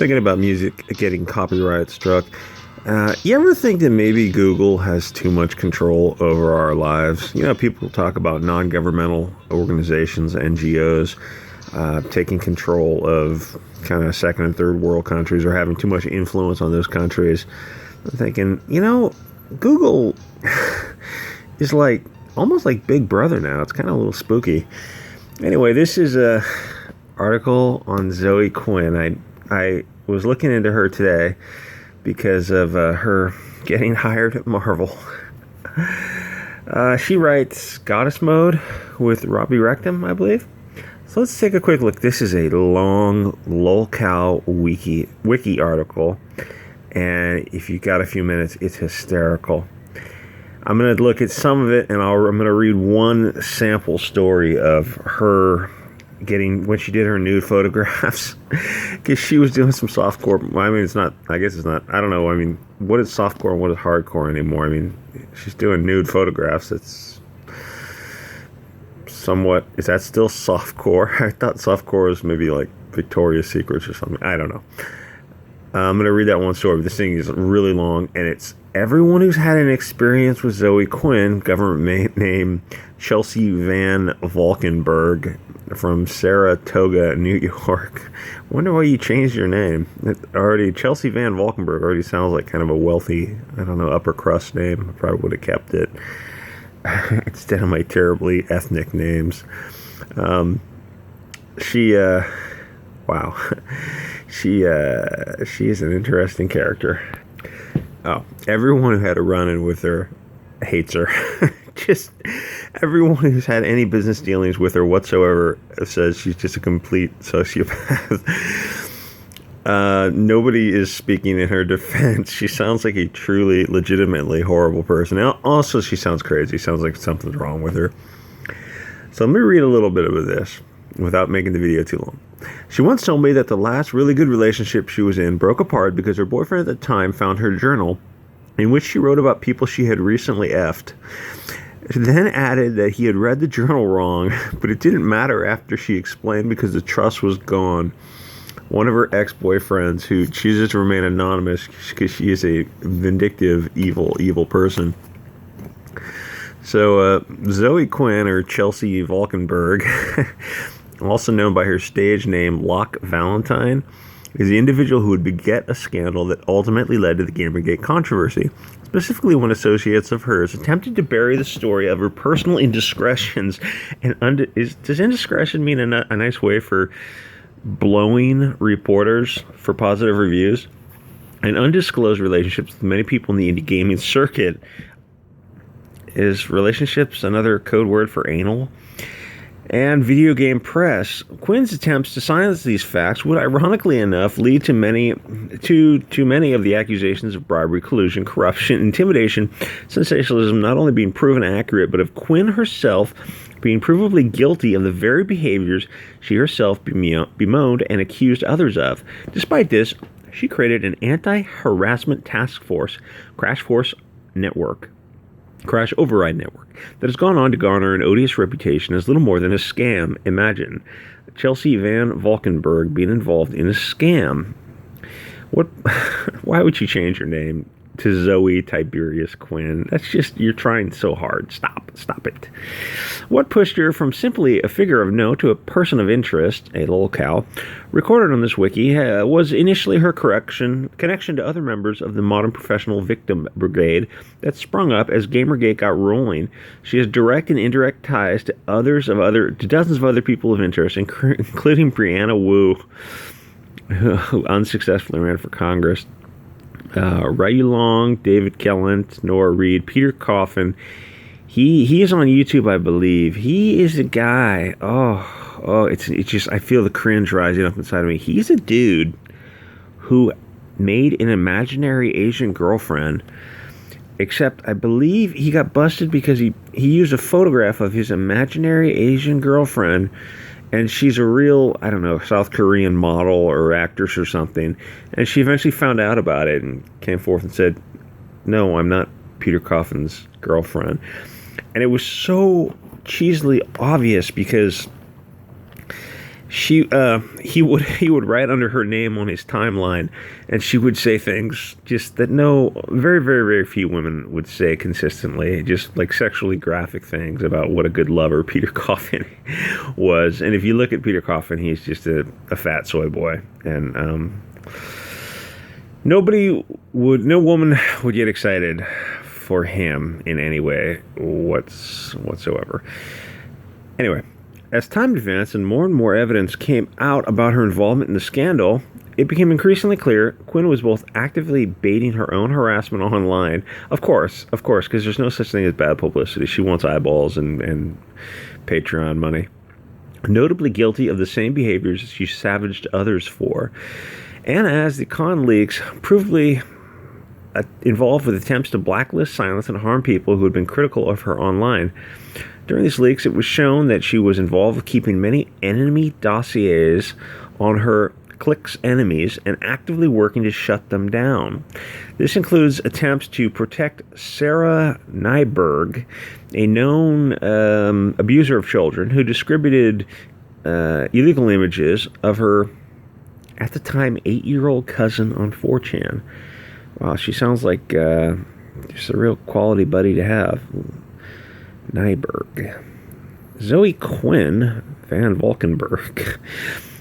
Thinking about music getting copyright struck. You ever think that maybe Google has too much control over our lives? You know, people talk about non-governmental organizations, NGOs, taking control of kind of second and third world countries or having too much influence on those countries. I'm thinking, you know, Google is like almost like Big Brother now. It's kind of a little spooky. Anyway, this is a article on Zoe Quinn. I was looking into her today because of her getting hired at Marvel. She writes Goddess Mode with Robbie Rectum, I believe. So let's take a quick look. This is a long LOLCOW wiki article, and if you got a few minutes, it's hysterical. I'm going to look at some of it, and I'm going to read one sample story of her getting, when she did her nude photographs, because she was doing some softcore. I mean, it's not, I guess it's not, I don't know. I mean, what is softcore and what is hardcore anymore? I mean, she's doing nude photographs. It's somewhat, is that still softcore? I thought softcore was maybe like Victoria's Secrets or something. I don't know. I'm going to read that one story, but this thing is really long, and it's everyone who's had an experience with Zoe Quinn, government name Chelsea Van Valkenburg, from Saratoga, New York. Wonder why you changed your name. Chelsea Van Valkenburg already sounds like kind of a wealthy, I don't know, upper crust name. I probably would have kept it instead of my terribly ethnic names. Wow. She is an interesting character. Oh, everyone who had a run-in with her hates her. Just everyone who's had any business dealings with her whatsoever says she's just a complete sociopath. Nobody is speaking in her defense. She sounds like a truly, legitimately horrible person. Now, also, she sounds crazy. Sounds like something's wrong with her. So let me read a little bit of this without making the video too long. She once told me that the last really good relationship she was in broke apart because her boyfriend at the time found her journal in which she wrote about people she had recently effed. She then added that he had read the journal wrong, but it didn't matter after she explained because the trust was gone. One of her ex-boyfriends, who chooses to remain anonymous because she is a vindictive, evil person. So, Zoe Quinn, or Chelsea Valkenburg, also known by her stage name Lock Valentine, is the individual who would beget a scandal that ultimately led to the Gamergate controversy, specifically when associates of hers attempted to bury the story of her personal indiscretions. And does indiscretion mean a nice way for blowing reporters for positive reviews? And undisclosed relationships with many people in the indie gaming circuit. Is relationships another code word for anal? And video game press. Quinn's attempts to silence these facts would, ironically enough, lead to many of the accusations of bribery, collusion, corruption, intimidation, sensationalism not only being proven accurate, but of Quinn herself being provably guilty of the very behaviors she herself bemoaned and accused others of. Despite this, she created an anti-harassment task force, Crash Override Network, that has gone on to garner an odious reputation as little more than a scam. Imagine Chelsea Van Valkenburg being involved in a scam. Why would you change your name to Zoe Tiberius Quinn? That's just, you're trying so hard. Stop it. What pushed her from simply a figure of note to a person of interest, a LOLCOW, recorded on this wiki, was initially her connection to other members of the modern professional victim brigade that sprung up as Gamergate got rolling. She has direct and indirect ties to dozens of other people of interest, including Brianna Wu, who unsuccessfully ran for Congress, Ryu Long, David Kellant, Nora Reed, Peter Coffin. He is on YouTube, I believe. He is a guy. It's just, I feel the cringe rising up inside of me. He's a dude who made an imaginary Asian girlfriend, except I believe he got busted because he used a photograph of his imaginary Asian girlfriend, and she's a real, I don't know, South Korean model or actress or something. And she eventually found out about it and came forth and said, "No, I'm not Peter Coffin's girlfriend." And it was so cheesily obvious because He would write under her name on his timeline, and she would say things just that very, very, very few women would say consistently, just like sexually graphic things about what a good lover Peter Coffin was. And if you look at Peter Coffin, he's just a fat soy boy, and no woman would get excited for him in any way whatsoever. Anyway, as time advanced and more evidence came out about her involvement in the scandal, it became increasingly clear Quinn was both actively baiting her own harassment online, of course, because there's no such thing as bad publicity. She wants eyeballs and Patreon money. Notably guilty of the same behaviors she savaged others for. And as the con leaks provably involved with attempts to blacklist, silence, and harm people who had been critical of her online. During these leaks, it was shown that she was involved with keeping many enemy dossiers on her clique's enemies and actively working to shut them down. This includes attempts to protect Sarah Nyberg, a known abuser of children who distributed illegal images of her, at the time, 8-year-old cousin on 4chan. Wow, she sounds like just a real quality buddy to have. Nyberg. Zoe Quinn, Vandenburg,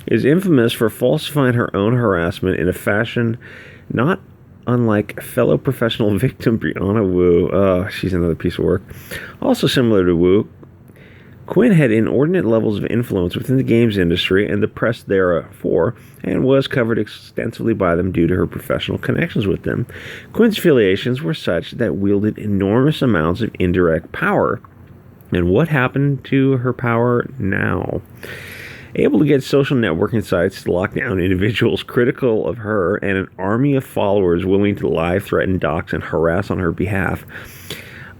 is infamous for falsifying her own harassment in a fashion not unlike fellow professional victim Brianna Wu. Oh, she's another piece of work. Also similar to Wu, Quinn had inordinate levels of influence within the games industry and the press therefor, and was covered extensively by them due to her professional connections with them. Quinn's affiliations were such that wielded enormous amounts of indirect power. And what happened to her power now? Able to get social networking sites to lock down individuals critical of her and an army of followers willing to lie, threaten, dox, and harass on her behalf.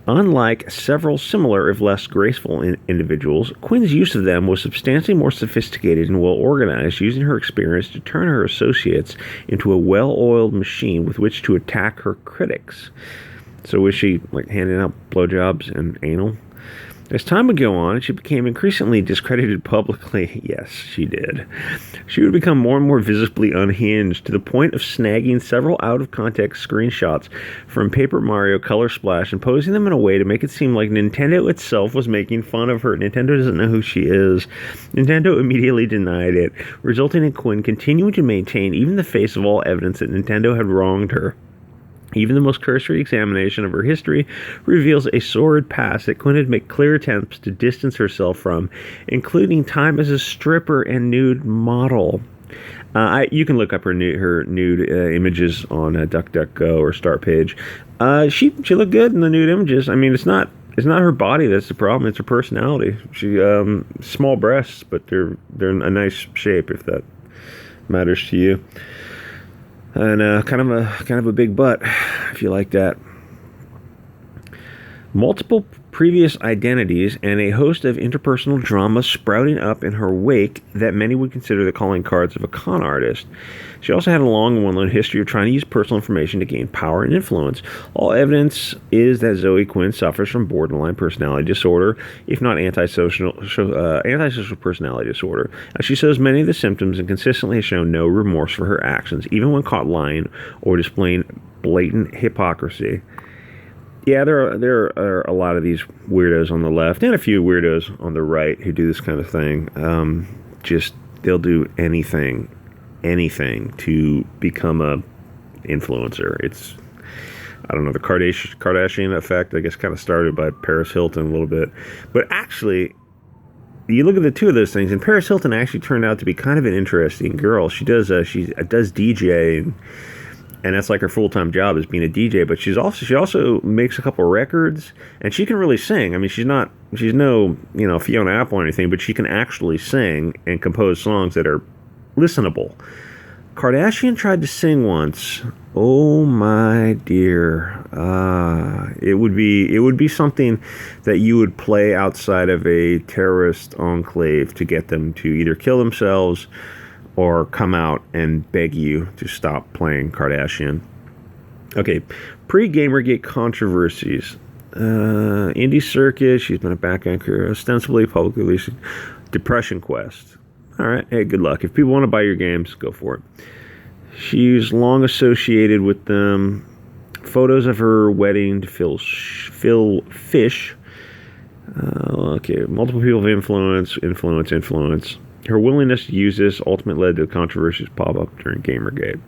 Unlike several similar, if less graceful individuals, Quinn's use of them was substantially more sophisticated and well-organized, using her experience to turn her associates into a well-oiled machine with which to attack her critics. So was she like handing out blowjobs and anal? As time would go on, she became increasingly discredited publicly. Yes, she did. She would become more and more visibly unhinged, to the point of snagging several out-of-context screenshots from Paper Mario Color Splash and posing them in a way to make it seem like Nintendo itself was making fun of her. Nintendo doesn't know who she is. Nintendo immediately denied it, resulting in Quinn continuing to maintain, even in the face of all evidence, that Nintendo had wronged her. Even the most cursory examination of her history reveals a sordid past that Quinn had made clear attempts to distance herself from, including time as a stripper and nude model. You can look up her nude images on DuckDuckGo or Start Page. She looked good in the nude images. I mean, it's not her body that's the problem; it's her personality. She small breasts, but they're in a nice shape, if that matters to you. And kind of a big butt, if you like that. Multiple previous identities and a host of interpersonal drama sprouting up in her wake that many would consider the calling cards of a con artist. She also had a long and well-known history of trying to use personal information to gain power and influence. All evidence is that Zoe Quinn suffers from borderline personality disorder, if not antisocial personality disorder. She shows many of the symptoms and consistently has shown no remorse for her actions, even when caught lying or displaying blatant hypocrisy. Yeah, there are a lot of these weirdos on the left and a few weirdos on the right who do this kind of thing. They'll do anything to become a influencer. It's, I don't know, the Kardashian effect, I guess, kind of started by Paris Hilton a little bit. But actually, you look at the two of those things, and Paris Hilton actually turned out to be kind of an interesting girl. She does DJ, and that's like her full-time job, is being a DJ. But she also makes a couple records, and she can really sing. I mean, she's no Fiona Apple or anything, but she can actually sing and compose songs that are listenable. Kardashian tried to sing once. Oh my dear. It would be something that you would play outside of a terrorist enclave to get them to either kill themselves or come out and beg you to stop playing Kardashian. Okay, pre-Gamergate controversies. Indie Circuit, she's been a background career, ostensibly publicly released. Depression Quest. All right. Hey, good luck. If people want to buy your games, go for it. She's long associated with them. Photos of her wedding to Phil Fish. Okay, multiple people of influence. Her willingness to use this ultimately led to controversies pop up during Gamergate.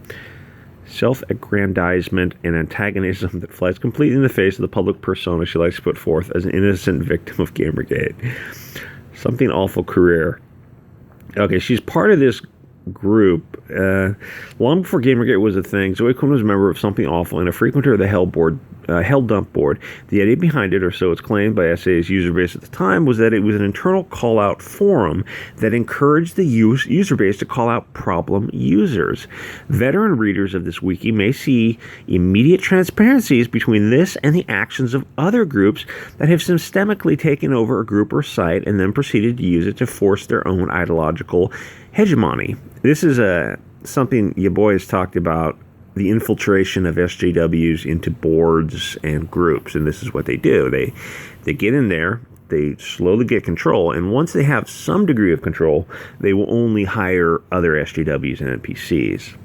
Self-aggrandizement and antagonism that flies completely in the face of the public persona she likes to put forth as an innocent victim of Gamergate. Something awful career. Okay, she's part of this group. Long before Gamergate was a thing, Zoe Quinn was a member of Something Awful and a frequenter of the Hell Dump board. The idea behind it, or so it's claimed by SA's user base at the time, was that it was an internal call-out forum that encouraged the user base to call out problem users. Veteran readers of this wiki may see immediate transparencies between this and the actions of other groups that have systemically taken over a group or site and then proceeded to use it to force their own ideological hegemony. This is something your boy has talked about, the infiltration of SJWs into boards and groups, and this is what they do. They get in there, they slowly get control, and once they have some degree of control, they will only hire other SJWs and NPCs.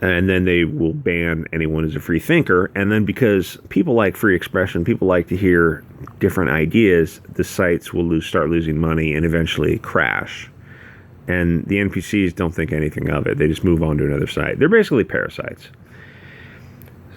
And then they will ban anyone who's a free thinker, and then because people like free expression, people like to hear different ideas, the sites will start losing money and eventually crash. And the NPCs don't think anything of it. They just move on to another site. They're basically parasites.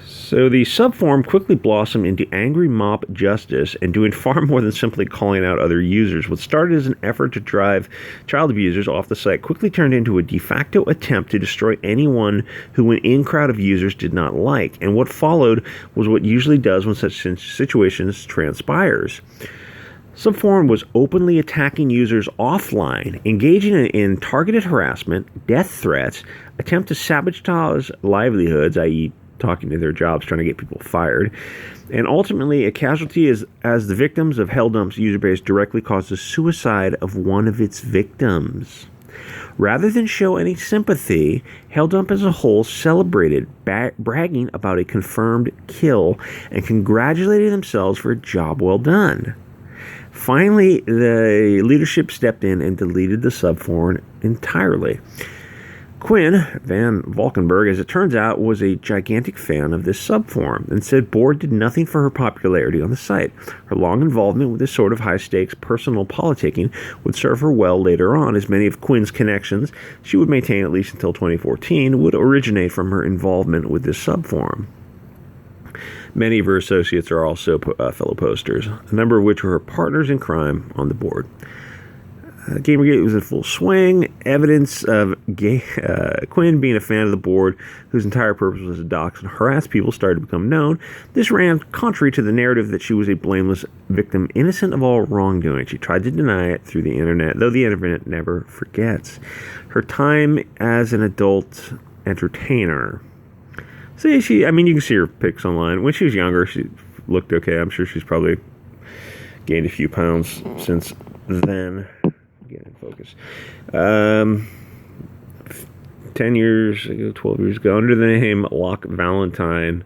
So the subforum quickly blossomed into angry mob justice and doing far more than simply calling out other users. What started as an effort to drive child abusers off the site quickly turned into a de facto attempt to destroy anyone who an in-crowd of users did not like. And what followed was what usually does when such situations transpires. Subforum was openly attacking users offline, engaging in targeted harassment, death threats, attempt to sabotage livelihoods, i.e. talking to their jobs, trying to get people fired, and ultimately a casualty as the victims of Helldump's user base directly caused the suicide of one of its victims. Rather than show any sympathy, Helldump as a whole celebrated, bragging about a confirmed kill and congratulating themselves for a job well done. Finally, the leadership stepped in and deleted the subforum entirely. Quinn, Van Valkenburg, as it turns out, was a gigantic fan of this subforum and said board did nothing for her popularity on the site. Her long involvement with this sort of high-stakes personal politicking would serve her well later on, as many of Quinn's connections, she would maintain at least until 2014, would originate from her involvement with this subforum. Many of her associates are also fellow posters, a number of which were her partners in crime on the board. Gamergate was in full swing. Evidence of Quinn being a fan of the board, whose entire purpose was to dox and harass people, started to become known. This ran contrary to the narrative that she was a blameless victim, innocent of all wrongdoing. She tried to deny it through the internet, though the internet never forgets. Her time as an adult entertainer. You can see her pics online. When she was younger, she looked okay. I'm sure she's probably gained a few pounds since then. Get in focus. 10 years ago, 12 years ago, under the name Lock Valentine,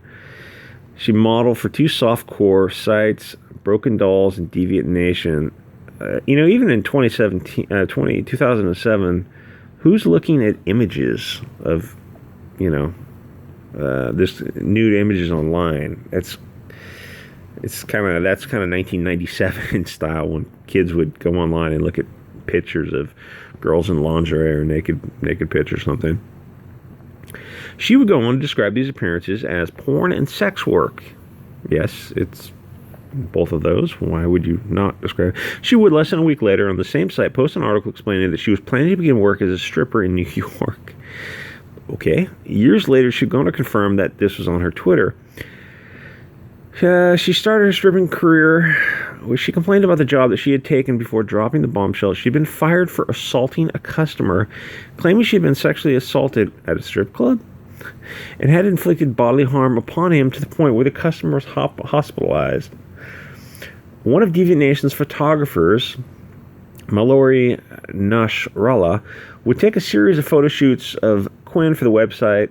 she modeled for two softcore sites, Broken Dolls and Deviant Nation. Even in 2007, who's looking at images of, this nude images online? That's kind of 1997 style, when kids would go online and look at pictures of girls in lingerie or naked pics or something. She would go on to describe these appearances as porn and sex work. Yes, it's both of those. Why would you not describe? She would, less than a week later, on the same site, post an article explaining that she was planning to begin work as a stripper in New York. Okay. Years later, she'd gone to confirm that this was on her Twitter. She started her stripping career where she complained about the job that she had taken before dropping the bombshell. She'd been fired for assaulting a customer, claiming she had been sexually assaulted at a strip club and had inflicted bodily harm upon him to the point where the customer was hospitalized. One of Deviant Nation's photographers, Mallory Nasrallah, would take a series of photo shoots of Quinn for the website.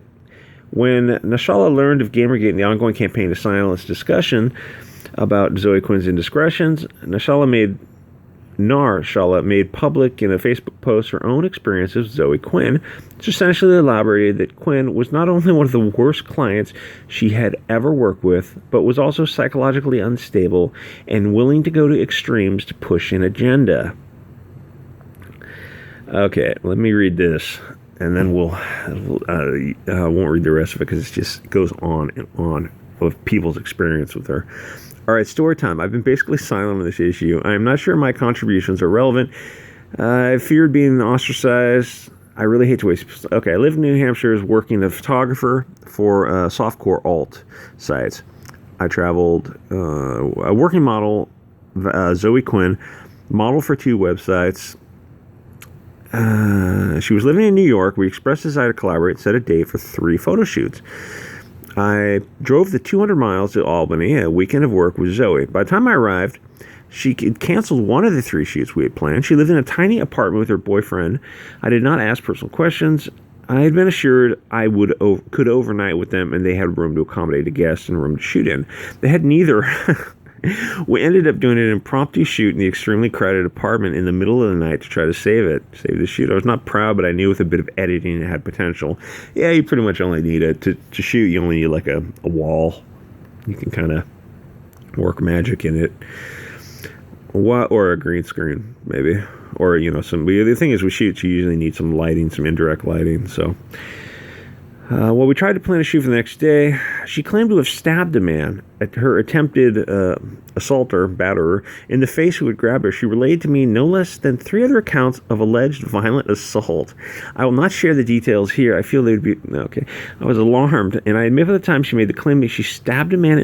When Nasrallah learned of Gamergate and the ongoing campaign to silence discussion about Zoe Quinn's indiscretions, Nasrallah made Shala made public in a Facebook post her own experience with Zoe Quinn, which essentially elaborated that Quinn was not only one of the worst clients she had ever worked with, but was also psychologically unstable and willing to go to extremes to push an agenda. Okay, let me read this, and then I won't read the rest of it because it just goes on and on of people's experience with her. All right, story time. I've been basically silent on this issue. I am not sure my contributions are relevant. I feared being ostracized. I really hate to waste... Okay, I live in New Hampshire working as a photographer for softcore alt sites. I traveled a working model, Zoe Quinn, model for 2 websites. She was living in New York. We expressed a desire to collaborate, set a date for 3 photo shoots. I drove the 200 miles to Albany, a weekend of work with Zoe. By the time I arrived, she had canceled one of the 3 shoots we had planned. She lived in a tiny apartment with her boyfriend. I did not ask personal questions. I had been assured I could overnight with them, and they had room to accommodate a guest and room to shoot in. They had neither. We ended up doing an impromptu shoot in the extremely crowded apartment in the middle of the night to try to save the shoot. I was not proud, but I knew with a bit of editing it had potential. Yeah, you pretty much only need it to shoot. You only need like a wall. You can kind of work magic in it. Or a green screen, maybe. Or, the thing is with shoots, you usually need some lighting, some indirect lighting, so... we tried to plan a shoot for the next day. She claimed to have stabbed a man at her attempted assaulter, batterer, in the face who would grab her. She relayed to me no less than 3 other accounts of alleged violent assault. I will not share the details here. I feel they would be... Okay. I was alarmed, and I admit at the time she made the claim that she stabbed a man in